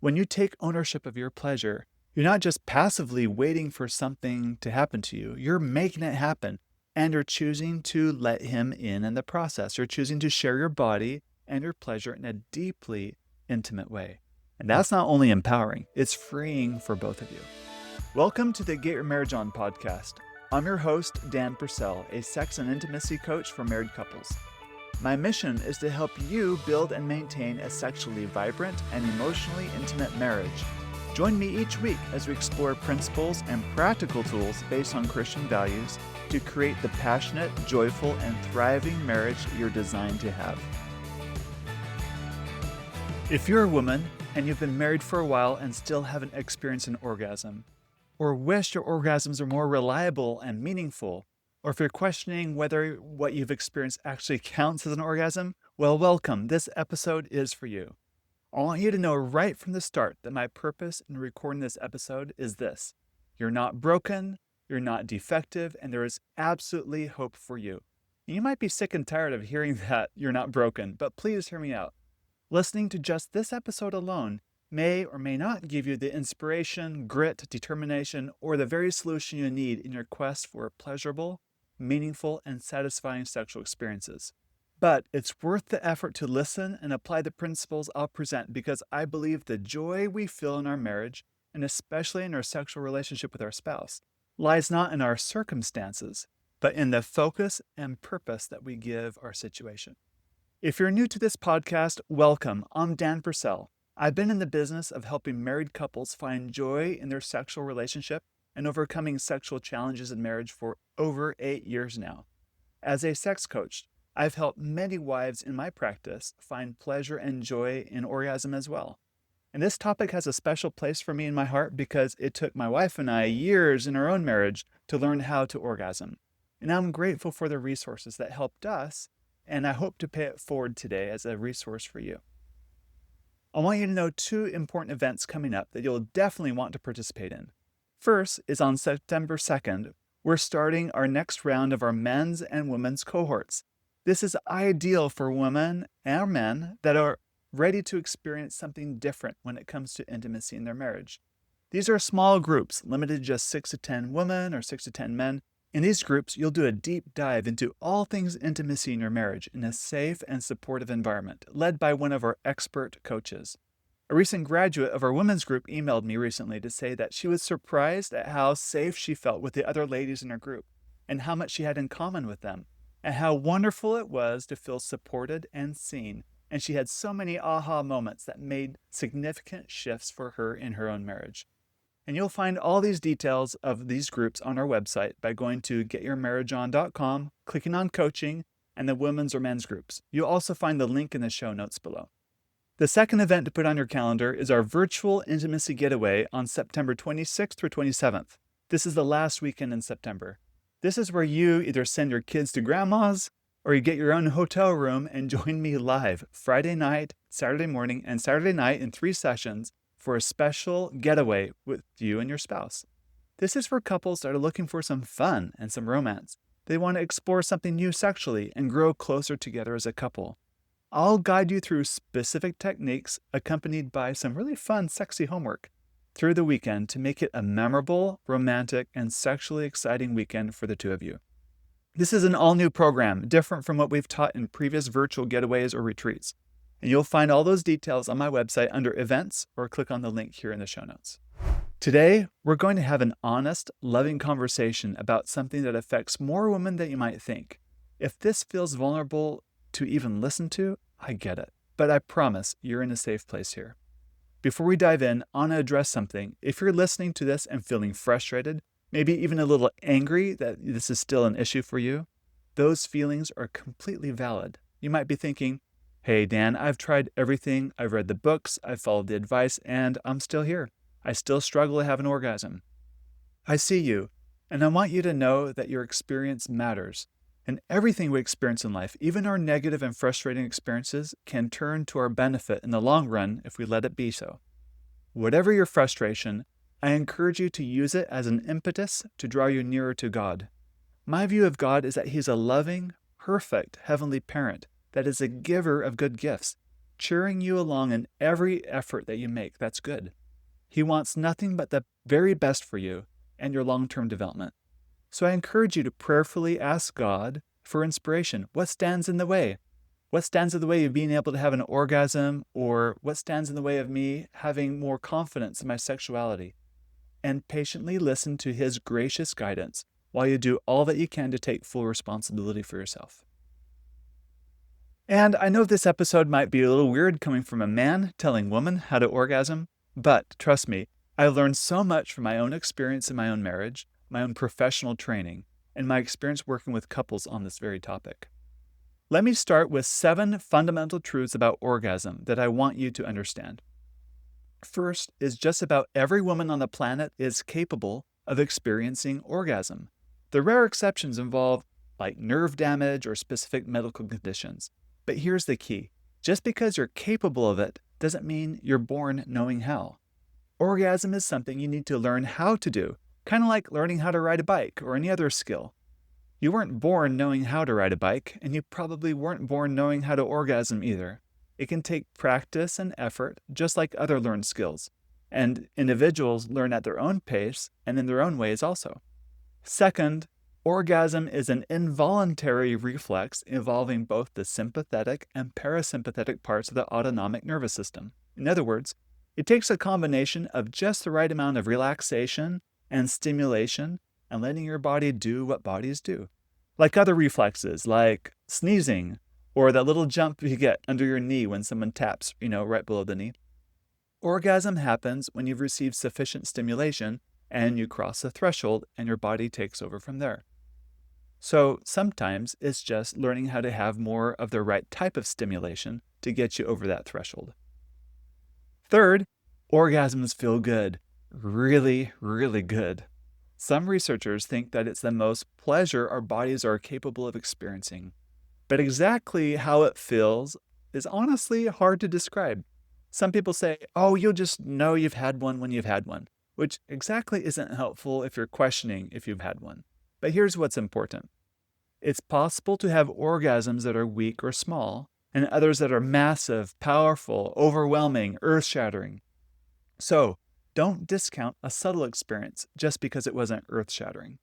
When you take ownership of your pleasure, you're not just passively waiting for something to happen to you, you're making it happen. And you're choosing to let him in the process. You're choosing to share your body and your pleasure in a deeply intimate way. And that's not only empowering, it's freeing for both of you. Welcome to the Get Your Marriage On podcast. I'm your host, Dan Purcell, a sex and intimacy coach for married couples. My mission is to help you build and maintain a sexually vibrant and emotionally intimate marriage. Join me each week as we explore principles and practical tools based on Christian values to create the passionate, joyful, and thriving marriage you're designed to have. If you're a woman and you've been married for a while and still haven't experienced an orgasm, or wish your orgasms are more reliable and meaningful, or if you're questioning whether what you've experienced actually counts as an orgasm, well, welcome. This episode is for you. I want you to know right from the start that my purpose in recording this episode is this. You're not broken, you're not defective, and there is absolutely hope for you. You might be sick and tired of hearing that you're not broken, but please hear me out. Listening to just this episode alone may or may not give you the inspiration, grit, determination, or the very solution you need in your quest for pleasurable, meaningful, and satisfying sexual experiences. But it's worth the effort to listen and apply the principles I'll present because I believe the joy we feel in our marriage, and especially in our sexual relationship with our spouse, lies not in our circumstances, but in the focus and purpose that we give our situation. If you're new to this podcast, welcome. I'm Dan Purcell. I've been in the business of helping married couples find joy in their sexual relationship and overcoming sexual challenges in marriage for over 8 years now. As a sex coach, I've helped many wives in my practice find pleasure and joy in orgasm as well. And this topic has a special place for me in my heart because it took my wife and I years in our own marriage to learn how to orgasm. And I'm grateful for the resources that helped us, and I hope to pay it forward today as a resource for you. I want you to know 2 important events coming up that you'll definitely want to participate in. First is on September 2nd, we're starting our next round of our men's and women's cohorts. This is ideal for women and men that are ready to experience something different when it comes to intimacy in their marriage. These are small groups, limited to just 6 to 10 women or 6 to 10 men. In these groups, you'll do a deep dive into all things intimacy in your marriage in a safe and supportive environment, led by one of our expert coaches. A recent graduate of our women's group emailed me recently to say that she was surprised at how safe she felt with the other ladies in her group and how much she had in common with them, and how wonderful it was to feel supported and seen. And she had so many aha moments that made significant shifts for her in her own marriage. And you'll find all these details of these groups on our website by going to getyourmarriageon.com, clicking on coaching, and the women's or men's groups. You'll also find the link in the show notes below. The second event to put on your calendar is our virtual intimacy getaway on September 26th through 27th. This is the last weekend in September. This is where you either send your kids to grandma's or you get your own hotel room and join me live Friday night, Saturday morning, and Saturday night in 3 sessions for a special getaway with you and your spouse. This is for couples that are looking for some fun and some romance. They want to explore something new sexually and grow closer together as a couple. I'll guide you through specific techniques accompanied by some really fun, sexy homework through the weekend to make it a memorable, romantic, and sexually exciting weekend for the 2 of you. This is an all-new program, different from what we've taught in previous virtual getaways or retreats. And you'll find all those details on my website under events or click on the link here in the show notes. Today, we're going to have an honest, loving conversation about something that affects more women than you might think. If this feels vulnerable to even listen to, I get it. But I promise you're in a safe place here. Before we dive in, I want to address something. If you're listening to this and feeling frustrated, maybe even a little angry that this is still an issue for you, those feelings are completely valid. You might be thinking, hey, Dan, I've tried everything. I've read the books, I've followed the advice, and I'm still here. I still struggle to have an orgasm. I see you, and I want you to know that your experience matters. And everything we experience in life, even our negative and frustrating experiences, can turn to our benefit in the long run if we let it be so. Whatever your frustration, I encourage you to use it as an impetus to draw you nearer to God. My view of God is that He's a loving, perfect heavenly parent that is a giver of good gifts. cheering you along in every effort that you make. That's good. He wants nothing but the very best for you and your long-term development. So I encourage you to prayerfully ask God for inspiration. What stands in the way? What stands in the way of being able to have an orgasm, or what stands in the way of me having more confidence in my sexuality? And patiently listen to His gracious guidance while you do all that you can to take full responsibility for yourself. And I know this episode might be a little weird coming from a man telling women how to orgasm, but trust me, I've learned so much from my own experience in my own marriage, my own professional training, and my experience working with couples on this very topic. Let me start with 7 fundamental truths about orgasm that I want you to understand. First is just about every woman on the planet is capable of experiencing orgasm. The rare exceptions involve like nerve damage or specific medical conditions. But here's the key. Just because you're capable of it doesn't mean you're born knowing how. Orgasm is something you need to learn how to do, kind of like learning how to ride a bike or any other skill. You weren't born knowing how to ride a bike, and you probably weren't born knowing how to orgasm either. It can take practice and effort, just like other learned skills, and individuals learn at their own pace and in their own ways also. Second, orgasm is an involuntary reflex involving both the sympathetic and parasympathetic parts of the autonomic nervous system. In other words, it takes a combination of just the right amount of relaxation and stimulation and letting your body do what bodies do. Like other reflexes, like sneezing, or that little jump you get under your knee when someone taps, right below the knee. Orgasm happens when you've received sufficient stimulation and you cross the threshold and your body takes over from there. So sometimes it's just learning how to have more of the right type of stimulation to get you over that threshold. Third, orgasms feel good. Really, really good. Some researchers think that it's the most pleasure our bodies are capable of experiencing. But exactly how it feels is honestly hard to describe. Some people say, oh, you'll just know you've had one when you've had one, which exactly isn't helpful if you're questioning if you've had one. But here's what's important. It's possible to have orgasms that are weak or small, and others that are massive, powerful, overwhelming, earth-shattering. So, don't discount a subtle experience just because it wasn't earth-shattering.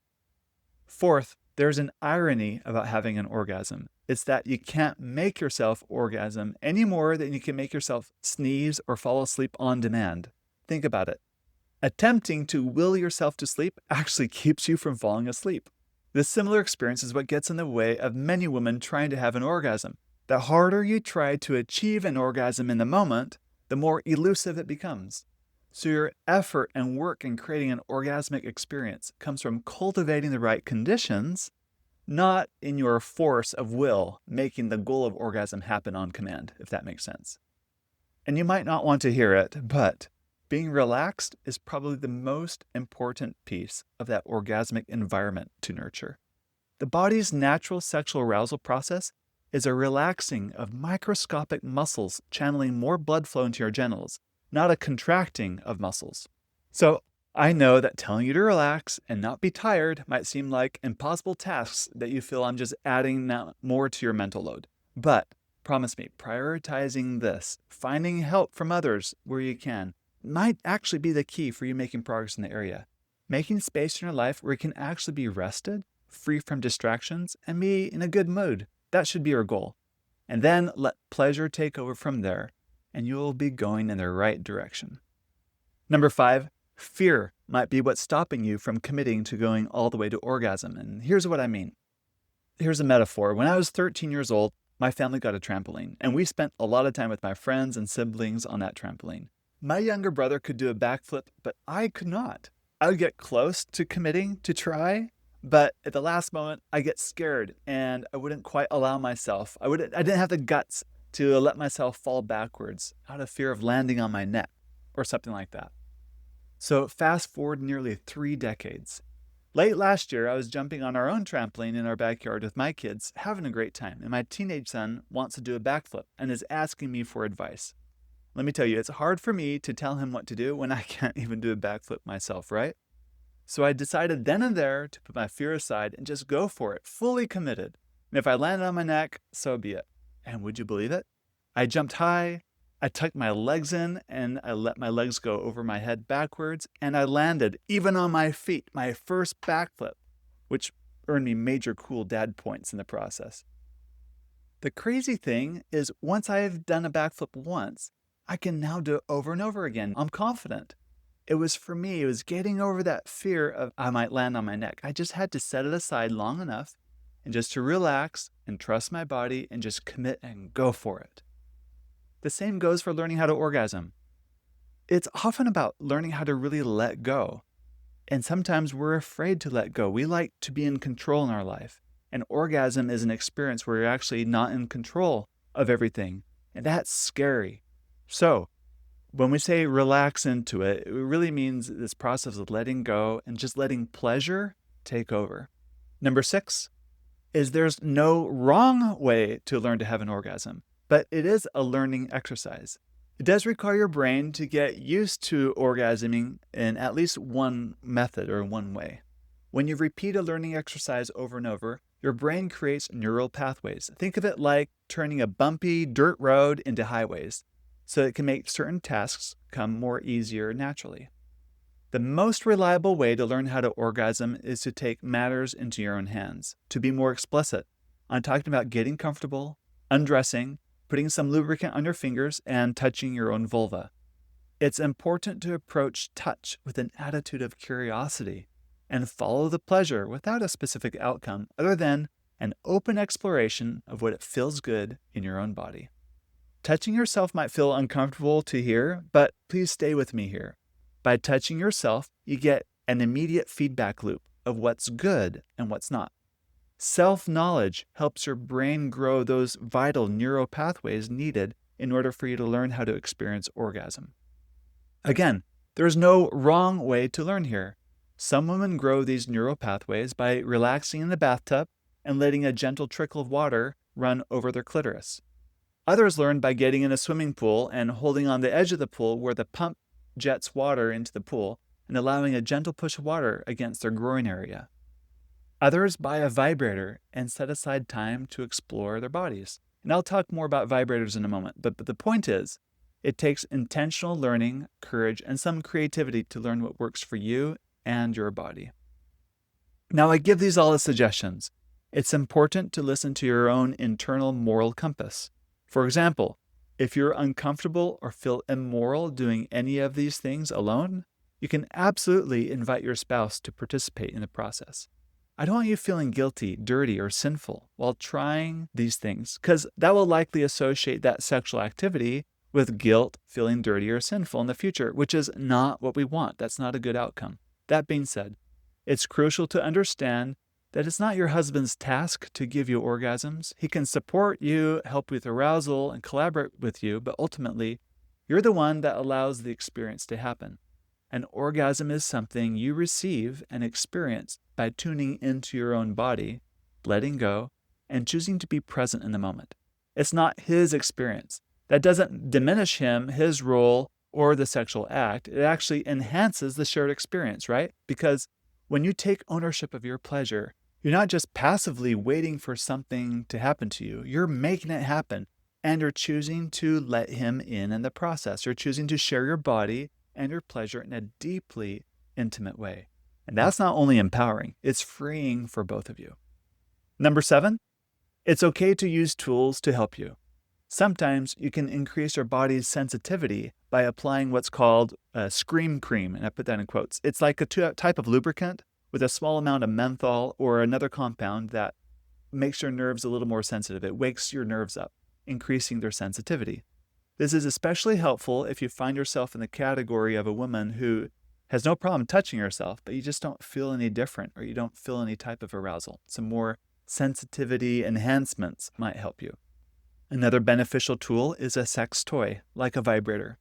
Fourth, there's an irony about having an orgasm. It's that you can't make yourself orgasm any more than you can make yourself sneeze or fall asleep on demand. Think about it. Attempting to will yourself to sleep actually keeps you from falling asleep. This similar experience is what gets in the way of many women trying to have an orgasm. The harder you try to achieve an orgasm in the moment, the more elusive it becomes. So your effort and work in creating an orgasmic experience comes from cultivating the right conditions, not in your force of will making the goal of orgasm happen on command, if that makes sense. And you might not want to hear it, but being relaxed is probably the most important piece of that orgasmic environment to nurture. The body's natural sexual arousal process is a relaxing of microscopic muscles channeling more blood flow into your genitals, not a contracting of muscles. So I know that telling you to relax and not be tired might seem like impossible tasks that you feel I'm just adding more to your mental load. But promise me, prioritizing this, finding help from others where you can, might actually be the key for you making progress in the area. Making space in your life where you can actually be rested, free from distractions, and be in a good mood. That should be your goal. And then let pleasure take over from there, and you will be going in the right direction. Number 5, fear might be what's stopping you from committing to going all the way to orgasm. And here's what I mean. Here's a metaphor. When I was 13 years old, my family got a trampoline, and we spent a lot of time with my friends and siblings on that trampoline. My younger brother could do a backflip, but I could not. I would get close to committing to try, but at the last moment, I get scared and I wouldn't quite allow myself. I didn't have the guts to let myself fall backwards out of fear of landing on my neck or something like that. So fast forward nearly 3 decades. Late last year, I was jumping on our own trampoline in our backyard with my kids, having a great time, and my teenage son wants to do a backflip and is asking me for advice. Let me tell you, it's hard for me to tell him what to do when I can't even do a backflip myself, right? So I decided then and there to put my fear aside and just go for it, fully committed. And if I landed on my neck, so be it. And would you believe it? I jumped high, I tucked my legs in, and I let my legs go over my head backwards, and I landed even on my feet, my first backflip, which earned me major cool dad points in the process. The crazy thing is, once I've done a backflip once, I can now do it over and over again. I'm confident. It was getting over that fear of I might land on my neck. I just had to set it aside long enough and just to relax and trust my body and just commit and go for it. The same goes for learning how to orgasm. It's often about learning how to really let go. And sometimes we're afraid to let go. We like to be in control in our life. And orgasm is an experience where you're actually not in control of everything. And that's scary. So, when we say relax into it, it really means this process of letting go and just letting pleasure take over. Number 6 is there's no wrong way to learn to have an orgasm, but it is a learning exercise. It does require your brain to get used to orgasming in at least one method or one way. When you repeat a learning exercise over and over, your brain creates neural pathways. Think of it like turning a bumpy dirt road into highways, so it can make certain tasks come more easier naturally. The most reliable way to learn how to orgasm is to take matters into your own hands. To be more explicit, I'm talking about getting comfortable, undressing, putting some lubricant on your fingers, and touching your own vulva. It's important to approach touch with an attitude of curiosity and follow the pleasure without a specific outcome other than an open exploration of what it feels good in your own body. Touching yourself might feel uncomfortable to hear, but please stay with me here. By touching yourself, you get an immediate feedback loop of what's good and what's not. Self-knowledge helps your brain grow those vital neural pathways needed in order for you to learn how to experience orgasm. Again, there's no wrong way to learn here. Some women grow these neural pathways by relaxing in the bathtub and letting a gentle trickle of water run over their clitoris. Others learn by getting in a swimming pool and holding on the edge of the pool where the pump jets water into the pool and allowing a gentle push of water against their groin area. Others buy a vibrator and set aside time to explore their bodies. And I'll talk more about vibrators in a moment, but the point is, it takes intentional learning, courage, and some creativity to learn what works for you and your body. Now, I give these all as suggestions. It's important to listen to your own internal moral compass. For example, if you're uncomfortable or feel immoral doing any of these things alone, you can absolutely invite your spouse to participate in the process. I don't want you feeling guilty, dirty, or sinful while trying these things, because that will likely associate that sexual activity with guilt, feeling dirty, or sinful in the future, which is not what we want. That's not a good outcome. That being said, it's crucial to understand that it's not your husband's task to give you orgasms. He can support you, help with arousal, and collaborate with you, but ultimately, you're the one that allows the experience to happen. An orgasm is something you receive and experience by tuning into your own body, letting go, and choosing to be present in the moment. It's not his experience. That doesn't diminish him, his role, or the sexual act. It actually enhances the shared experience, right? Because when you take ownership of your pleasure, you're not just passively waiting for something to happen to you. You're making it happen, and you're choosing to let him in the process. You're choosing to share your body and your pleasure in a deeply intimate way. And that's not only empowering, it's freeing for both of you. Number 7, it's okay to use tools to help you. Sometimes you can increase your body's sensitivity by applying what's called a scream cream, and I put that in quotes. It's like a type of lubricant with a small amount of menthol or another compound that makes your nerves a little more sensitive. It wakes your nerves up, increasing their sensitivity. This is especially helpful if you find yourself in the category of a woman who has no problem touching herself, but you just don't feel any different or you don't feel any type of arousal. Some more sensitivity enhancements might help you. Another beneficial tool is a sex toy, like a vibrator.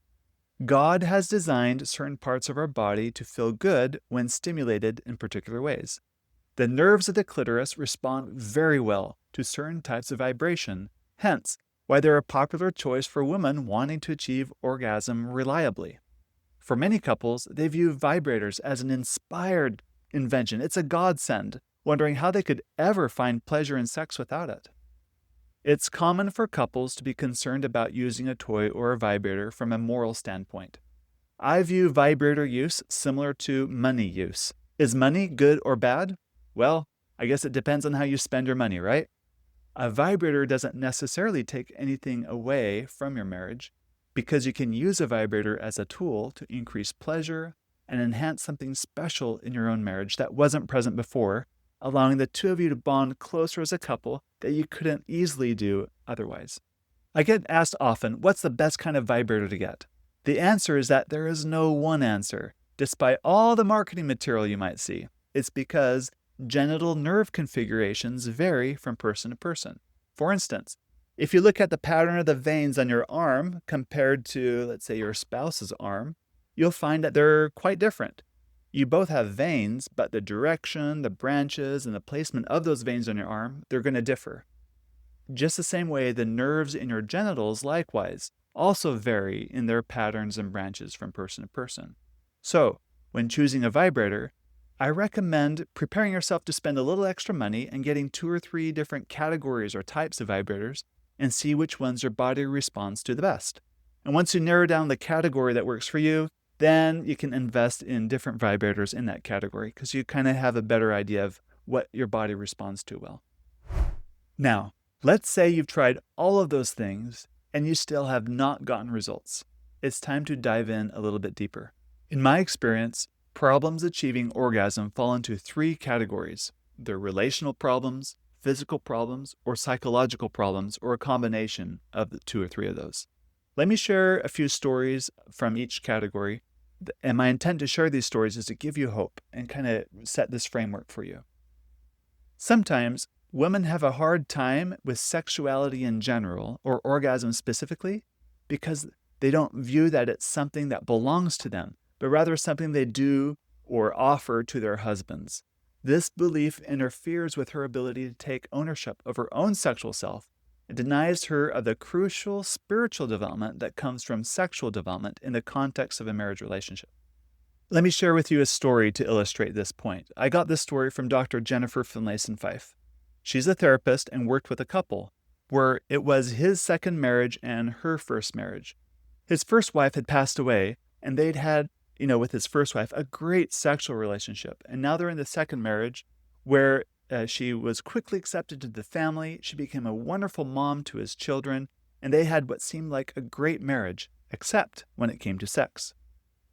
God has designed certain parts of our body to feel good when stimulated in particular ways. The nerves of the clitoris respond very well to certain types of vibration, hence why they're a popular choice for women wanting to achieve orgasm reliably. For many couples, they view vibrators as an inspired invention. It's a godsend, wondering how they could ever find pleasure in sex without it. It's common for couples to be concerned about using a toy or a vibrator from a moral standpoint. I view vibrator use similar to money use. Is money good or bad? Well, I guess it depends on how you spend your money, right? A vibrator doesn't necessarily take anything away from your marriage because you can use a vibrator as a tool to increase pleasure and enhance something special in your own marriage that wasn't present before, allowing the two of you to bond closer as a couple that you couldn't easily do otherwise. I get asked often, what's the best kind of vibrator to get? The answer is that there is no one answer, despite all the marketing material you might see. It's because genital nerve configurations vary from person to person. For instance, if you look at the pattern of the veins on your arm compared to, let's say, your spouse's arm, you'll find that they're quite different. You both have veins, but the direction, the branches, and the placement of those veins on your arm, they're going to differ. Just the same way, the nerves in your genitals, likewise, also vary in their patterns and branches from person to person. So, when choosing a vibrator, I recommend preparing yourself to spend a little extra money and getting 2 or 3 different categories or types of vibrators and see which ones your body responds to the best. And once you narrow down the category that works for you, then you can invest in different vibrators in that category because you kind of have a better idea of what your body responds to well. Now, let's say you've tried all of those things and you still have not gotten results. It's time to dive in a little bit deeper. In my experience, problems achieving orgasm fall into 3 categories. They're relational problems, physical problems, or psychological problems, or a combination of the 2 or 3 of those. Let me share a few stories from each category, and my intent to share these stories is to give you hope and kind of set this framework for you. Sometimes women have a hard time with sexuality in general, or orgasm specifically, because they don't view that it's something that belongs to them, but rather something they do or offer to their husbands. This belief interferes with her ability to take ownership of her own sexual self. It denies her of the crucial spiritual development that comes from sexual development in the context of a marriage relationship. Let me share with you a story to illustrate this point. I got this story from Dr. Jennifer Finlayson-Fife. She's a therapist and worked with a couple where it was his second marriage and her first marriage. His first wife had passed away, and they'd had, with his first wife, a great sexual relationship. And now they're in the second marriage where she was quickly accepted to the family. She became a wonderful mom to his children, and they had what seemed like a great marriage, except when it came to sex.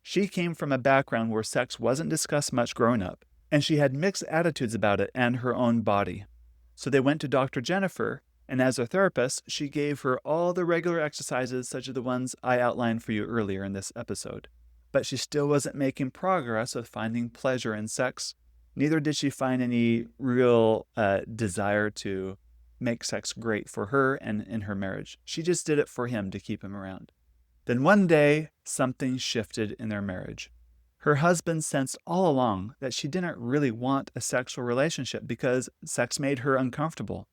She came from a background where sex wasn't discussed much growing up, and she had mixed attitudes about it and her own body. So they went to Dr. Jennifer, and as a therapist, she gave her all the regular exercises such as the ones I outlined for you earlier in this episode. But she still wasn't making progress with finding pleasure in sex. Neither did she find any real desire to make sex great for her and in her marriage. She just did it for him to keep him around. Then one day, something shifted in their marriage. Her husband sensed all along that she didn't really want a sexual relationship because sex made her uncomfortable.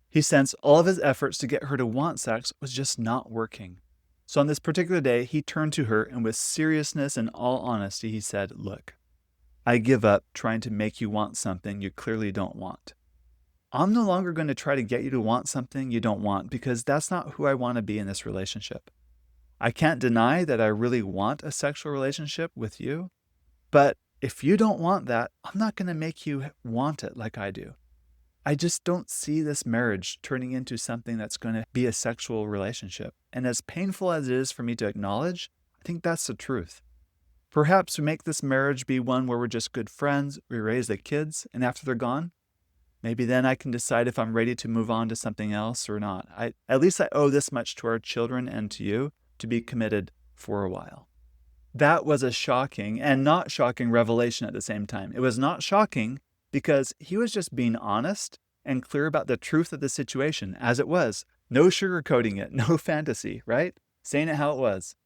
He sensed all of his efforts to get her to want sex was just not working. So on this particular day, he turned to her and with seriousness and all honesty, he said, "Look, I give up trying to make you want something you clearly don't want. I'm no longer going to try to get you to want something you don't want because that's not who I want to be in this relationship. I can't deny that I really want a sexual relationship with you, but if you don't want that, I'm not going to make you want it like I do. I just don't see this marriage turning into something that's going to be a sexual relationship. And as painful as it is for me to acknowledge, I think that's the truth. Perhaps we make this marriage be one where we're just good friends, we raise the kids, and after they're gone, maybe then I can decide if I'm ready to move on to something else or not. At least I owe this much to our children and to you to be committed for a while." That was a shocking and not shocking revelation at the same time. It was not shocking because he was just being honest and clear about the truth of the situation as it was. No sugarcoating it, no fantasy, right? Saying it how it was.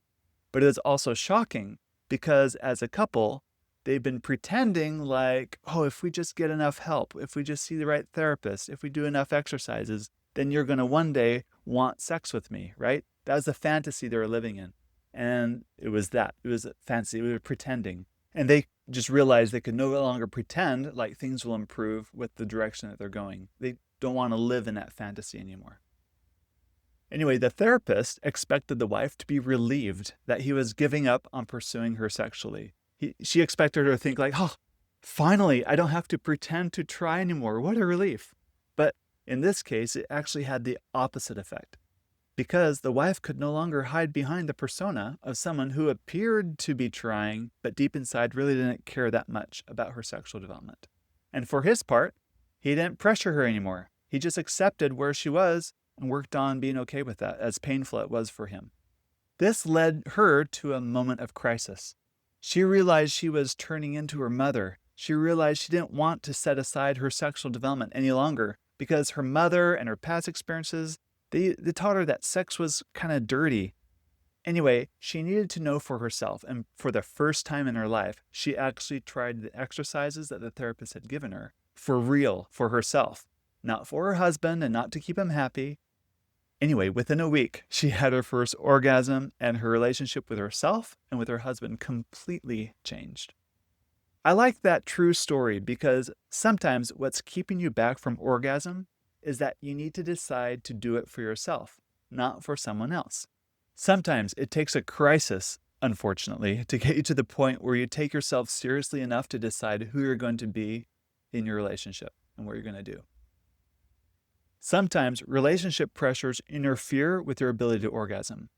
But it was also shocking because as a couple, they've been pretending like, oh, if we just get enough help, if we just see the right therapist, if we do enough exercises, then you're going to one day want sex with me, right? That was the fantasy they were living in. And it was a fantasy. We were pretending. And they just realized they could no longer pretend like things will improve with the direction that they're going. They don't want to live in that fantasy anymore. Anyway, the therapist expected the wife to be relieved that he was giving up on pursuing her sexually. She expected her to think like, oh, finally, I don't have to pretend to try anymore. What a relief. But in this case, it actually had the opposite effect, because the wife could no longer hide behind the persona of someone who appeared to be trying, but deep inside really didn't care that much about her sexual development. And for his part, he didn't pressure her anymore. He just accepted where she was and worked on being okay with that, as painful it was for him. This led her to a moment of crisis. She realized she was turning into her mother. She realized she didn't want to set aside her sexual development any longer because her mother and her past experiences, they taught her that sex was kind of dirty. Anyway, she needed to know for herself, and for the first time in her life, she actually tried the exercises that the therapist had given her, for real, for herself. Not for her husband and not to keep him happy. Anyway, within a week, she had her first orgasm, and her relationship with herself and with her husband completely changed. I like that true story because sometimes what's keeping you back from orgasm is that you need to decide to do it for yourself, not for someone else. Sometimes it takes a crisis, unfortunately, to get you to the point where you take yourself seriously enough to decide who you're going to be in your relationship and what you're going to do. Sometimes relationship pressures interfere with your ability to orgasm.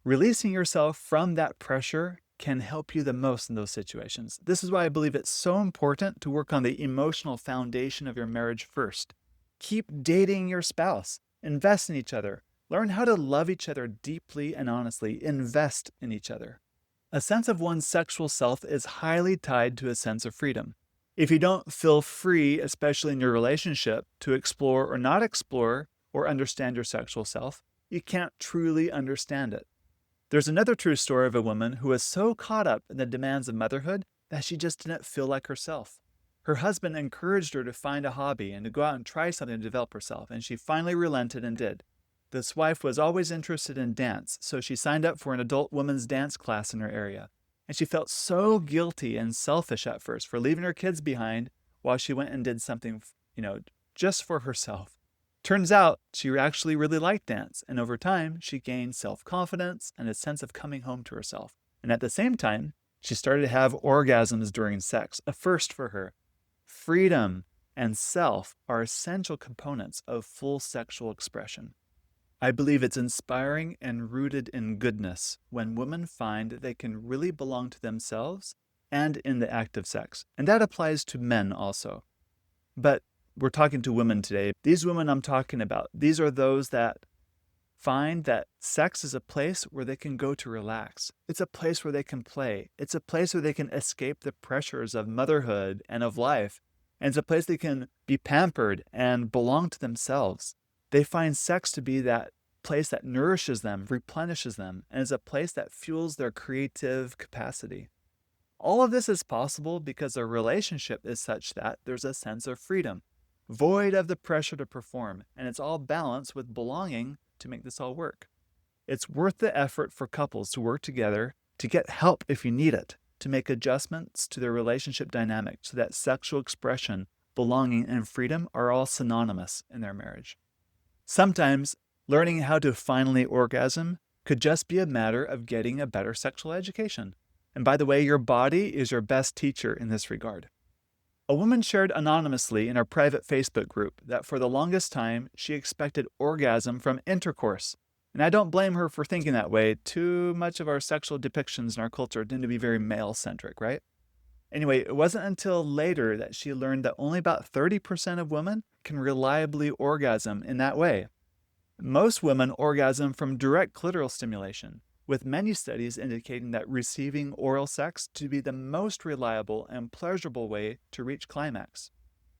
Releasing yourself from that pressure can help you the most in those situations. This is why I believe it's so important to work on the emotional foundation of your marriage first. Keep dating your spouse. Invest in each other. Learn how to love each other deeply and honestly. Invest in each other. A sense of one's sexual self is highly tied to a sense of freedom. If you don't feel free, especially in your relationship, to explore or not explore or understand your sexual self, you can't truly understand it. There's another true story of a woman who was so caught up in the demands of motherhood that she just didn't feel like herself. Her husband encouraged her to find a hobby and to go out and try something to develop herself, and she finally relented and did. This wife was always interested in dance, so she signed up for an adult women's dance class in her area. And she felt so guilty and selfish at first for leaving her kids behind while she went and did something, just for herself. Turns out she actually really liked dance, and over time she gained self-confidence and a sense of coming home to herself. And at the same time, she started to have orgasms during sex, a first for her. Freedom and self are essential components of full sexual expression. I believe it's inspiring and rooted in goodness when women find that they can really belong to themselves and in the act of sex. And that applies to men also. But we're talking to women today. These women I'm talking about, these are those that find that sex is a place where they can go to relax. It's a place where they can play. It's a place where they can escape the pressures of motherhood and of life. And it's a place they can be pampered and belong to themselves. They find sex to be that place that nourishes them, replenishes them, and is a place that fuels their creative capacity. All of this is possible because a relationship is such that there's a sense of freedom, void of the pressure to perform, and it's all balanced with belonging to make this all work. It's worth the effort for couples to work together, to get help if you need it, to make adjustments to their relationship dynamic so that sexual expression, belonging, and freedom are all synonymous in their marriage. Sometimes, learning how to finally orgasm could just be a matter of getting a better sexual education. And by the way, your body is your best teacher in this regard. A woman shared anonymously in our private Facebook group that for the longest time, she expected orgasm from intercourse. And I don't blame her for thinking that way. Too much of our sexual depictions in our culture tend to be very male-centric, right? Anyway, it wasn't until later that she learned that only about 30% of women can reliably orgasm in that way. Most women orgasm from direct clitoral stimulation, with many studies indicating that receiving oral sex to be the most reliable and pleasurable way to reach climax.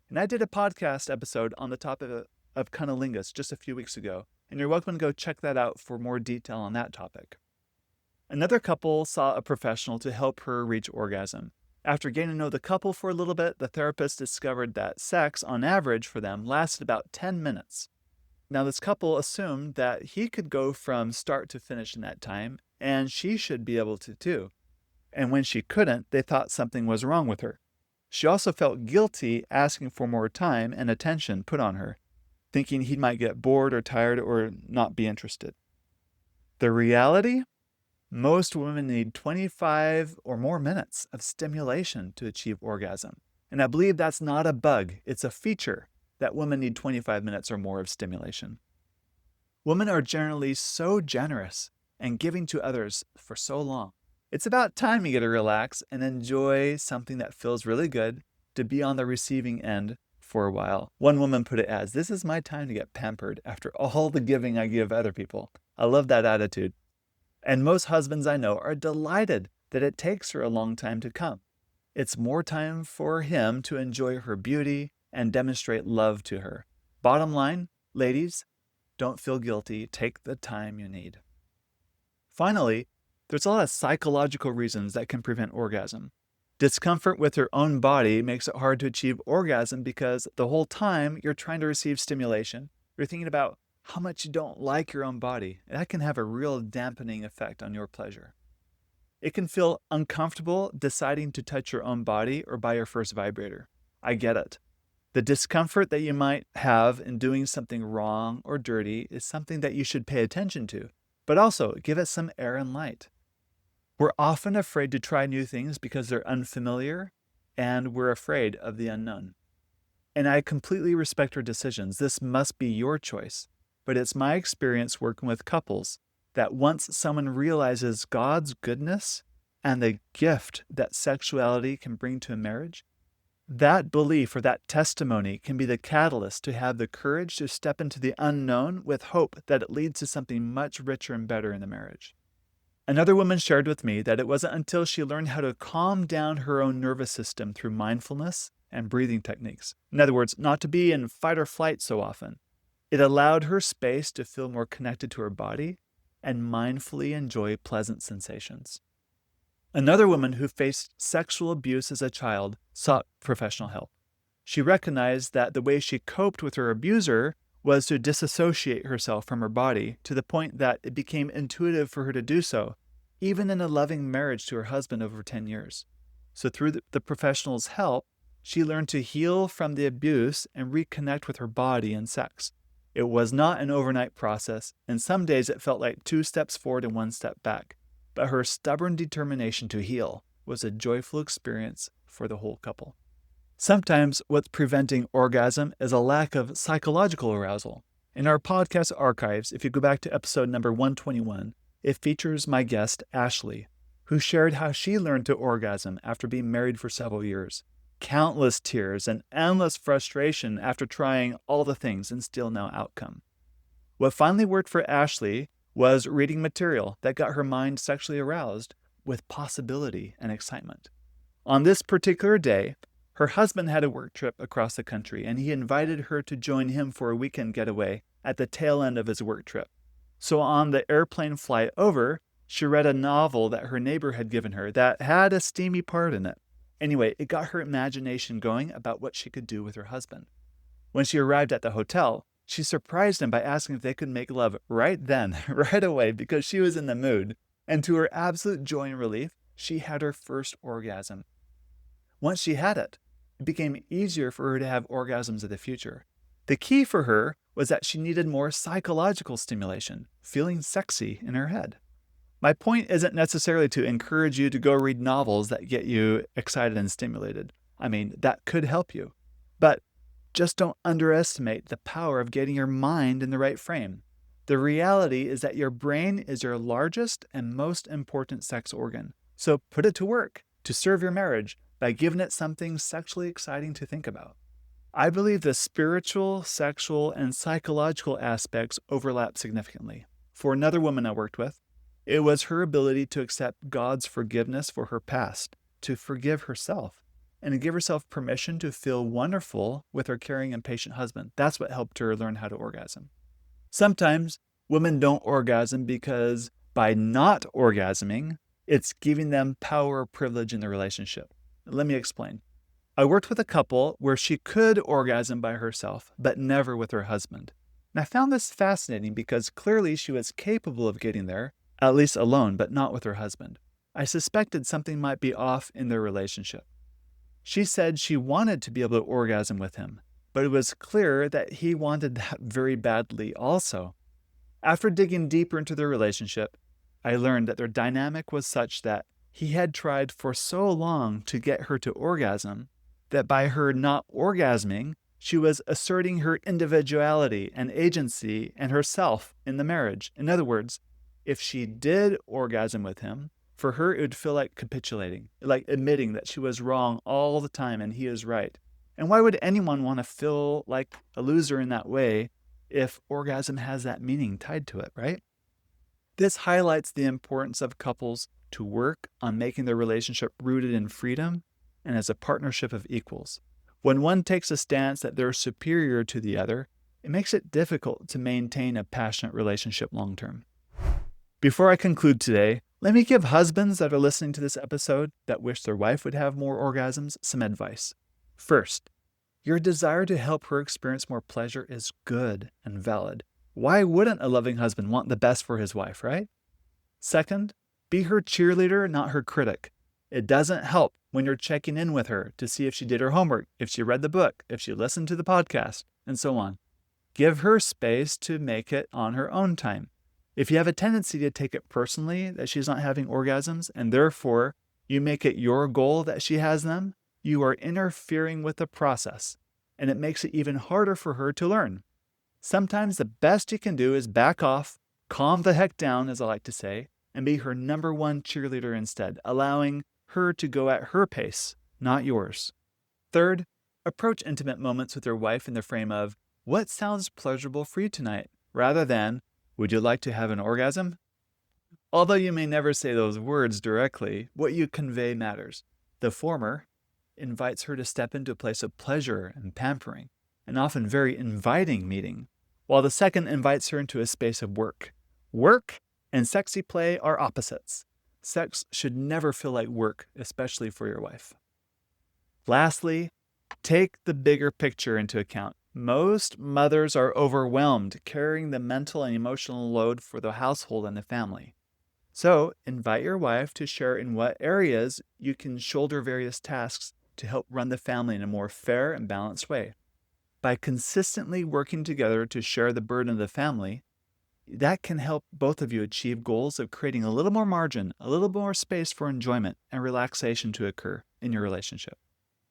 And I did a podcast episode on the topic of cunnilingus just a few weeks ago, and you're welcome to go check that out for more detail on that topic. Another couple saw a professional to help her reach orgasm. After getting to know the couple for a little bit, the therapist discovered that sex, on average for them, lasted about 10 minutes. Now, this couple assumed that he could go from start to finish in that time, and she should be able to too. And when she couldn't, they thought something was wrong with her. She also felt guilty asking for more time and attention put on her. thinking he might get bored or tired or not be interested. The reality? Most women need 25 or more minutes of stimulation to achieve orgasm. And I believe that's not a bug, it's a feature that women need 25 minutes or more of stimulation. Women are generally so generous and giving to others for so long. It's about time you get to relax and enjoy something that feels really good, to be on the receiving end for a while. One woman put it as, "This is my time to get pampered after all the giving I give other people." I love that attitude. And most husbands I know are delighted that it takes her a long time to come. It's more time for him to enjoy her beauty and demonstrate love to her. Bottom line, ladies, don't feel guilty. Take the time you need. Finally, there's a lot of psychological reasons that can prevent orgasm. Discomfort with your own body makes it hard to achieve orgasm because the whole time you're trying to receive stimulation, you're thinking about how much you don't like your own body. That can have a real dampening effect on your pleasure. It can feel uncomfortable deciding to touch your own body or buy your first vibrator. I get it. The discomfort that you might have in doing something wrong or dirty is something that you should pay attention to, but also give it some air and light. We're often afraid to try new things because they're unfamiliar, and we're afraid of the unknown. And I completely respect your decisions. This must be your choice. But it's my experience working with couples that once someone realizes God's goodness and the gift that sexuality can bring to a marriage, that belief or that testimony can be the catalyst to have the courage to step into the unknown with hope that it leads to something much richer and better in the marriage. Another woman shared with me that it wasn't until she learned how to calm down her own nervous system through mindfulness and breathing techniques. In other words, not to be in fight or flight so often. It allowed her space to feel more connected to her body and mindfully enjoy pleasant sensations. Another woman who faced sexual abuse as a child sought professional help. She recognized that the way she coped with her abuser was to disassociate herself from her body to the point that it became intuitive for her to do so, even in a loving marriage to her husband over 10 years. So through the professional's help, she learned to heal from the abuse and reconnect with her body and sex. It was not an overnight process, and some days it felt like 2 steps forward and 1 step back. But her stubborn determination to heal was a joyful experience for the whole couple. Sometimes what's preventing orgasm is a lack of psychological arousal. In our podcast archives, if you go back to episode number 121, it features my guest, Ashley, who shared how she learned to orgasm after being married for several years. Countless tears and endless frustration after trying all the things and still no outcome. What finally worked for Ashley was reading material that got her mind sexually aroused with possibility and excitement. On this particular day, her husband had a work trip across the country, and he invited her to join him for a weekend getaway at the tail end of his work trip. So on the airplane flight over, she read a novel that her neighbor had given her that had a steamy part in it. Anyway, it got her imagination going about what she could do with her husband. When she arrived at the hotel, she surprised him by asking if they could make love right then, right away, because she was in the mood. And to her absolute joy and relief, she had her first orgasm. Once she had it, it became easier for her to have orgasms in the future. The key for her was that she needed more psychological stimulation, feeling sexy in her head. My point isn't necessarily to encourage you to go read novels that get you excited and stimulated. I mean, that could help you. But just don't underestimate the power of getting your mind in the right frame. The reality is that your brain is your largest and most important sex organ. So put it to work to serve your marriage by giving it something sexually exciting to think about. I believe the spiritual, sexual, and psychological aspects overlap significantly. For another woman I worked with, it was her ability to accept God's forgiveness for her past, to forgive herself, and to give herself permission to feel wonderful with her caring and patient husband. That's what helped her learn how to orgasm. Sometimes women don't orgasm because by not orgasming, it's giving them power or privilege in the relationship. Let me explain. I worked with a couple where she could orgasm by herself, but never with her husband. And I found this fascinating because clearly she was capable of getting there, at least alone, but not with her husband. I suspected something might be off in their relationship. She said she wanted to be able to orgasm with him, but it was clear that he wanted that very badly also. After digging deeper into their relationship, I learned that their dynamic was such that he had tried for so long to get her to orgasm that by her not orgasming, she was asserting her individuality and agency and herself in the marriage. In other words, if she did orgasm with him, for her it would feel like capitulating, like admitting that she was wrong all the time and he is right. And why would anyone want to feel like a loser in that way if orgasm has that meaning tied to it, right? This highlights the importance of couples to work on making their relationship rooted in freedom and as a partnership of equals. When one takes a stance that they're superior to the other, it makes it difficult to maintain a passionate relationship long term. Before I conclude today, let me give husbands that are listening to this episode that wish their wife would have more orgasms some advice. First, your desire to help her experience more pleasure is good and valid. Why wouldn't a loving husband want the best for his wife, right? Second, be her cheerleader, not her critic. It doesn't help when you're checking in with her to see if she did her homework, if she read the book, if she listened to the podcast, and so on. Give her space to make it on her own time. If you have a tendency to take it personally that she's not having orgasms, and therefore you make it your goal that she has them, you are interfering with the process, and it makes it even harder for her to learn. Sometimes the best you can do is back off, calm the heck down, as I like to say, and be her number one cheerleader instead, allowing her to go at her pace, not yours. Third, approach intimate moments with your wife in the frame of, what sounds pleasurable for you tonight, rather than, would you like to have an orgasm? Although you may never say those words directly, what you convey matters. The former invites her to step into a place of pleasure and pampering, an often very inviting meeting, while the second invites her into a space of work. Work and sexy play are opposites. Sex should never feel like work, especially for your wife. Lastly, take the bigger picture into account. Most mothers are overwhelmed carrying the mental and emotional load for the household and the family. So, invite your wife to share in what areas you can shoulder various tasks to help run the family in a more fair and balanced way. By consistently working together to share the burden of the family, that can help both of you achieve goals of creating a little more margin, a little more space for enjoyment and relaxation to occur in your relationship.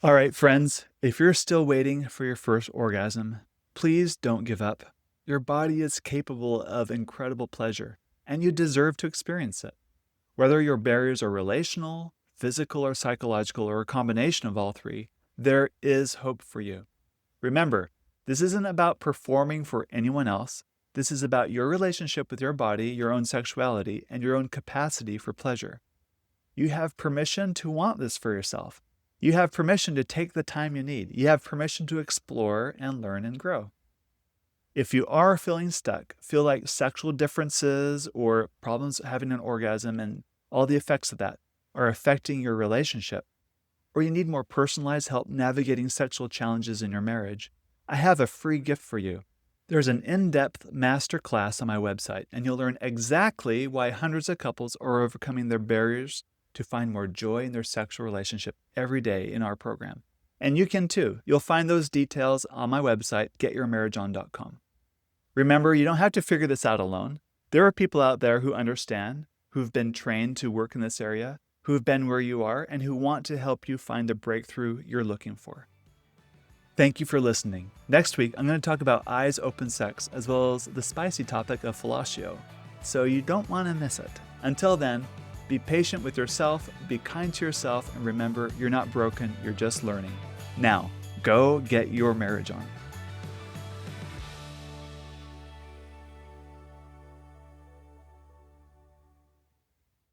All right, friends, if you're still waiting for your first orgasm, please don't give up. Your body is capable of incredible pleasure, and you deserve to experience it. Whether your barriers are relational, physical, or psychological, or a combination of all three, there is hope for you. Remember, this isn't about performing for anyone else. This is about your relationship with your body, your own sexuality, and your own capacity for pleasure. You have permission to want this for yourself. You have permission to take the time you need. You have permission to explore and learn and grow. If you are feeling stuck, feel like sexual differences or problems having an orgasm and all the effects of that are affecting your relationship, or you need more personalized help navigating sexual challenges in your marriage, I have a free gift for you. There's an in-depth masterclass on my website, and you'll learn exactly why hundreds of couples are overcoming their barriers to find more joy in their sexual relationship every day in our program. And you can too. You'll find those details on my website, getyourmarriageon.com. Remember, you don't have to figure this out alone. There are people out there who understand, who've been trained to work in this area, who've been where you are, and who want to help you find the breakthrough you're looking for. Thank you for listening. Next week, I'm going to talk about eyes open sex, as well as the spicy topic of fellatio. So you don't want to miss it. Until then, be patient with yourself, be kind to yourself, and remember, you're not broken, you're just learning. Now, go get your marriage on.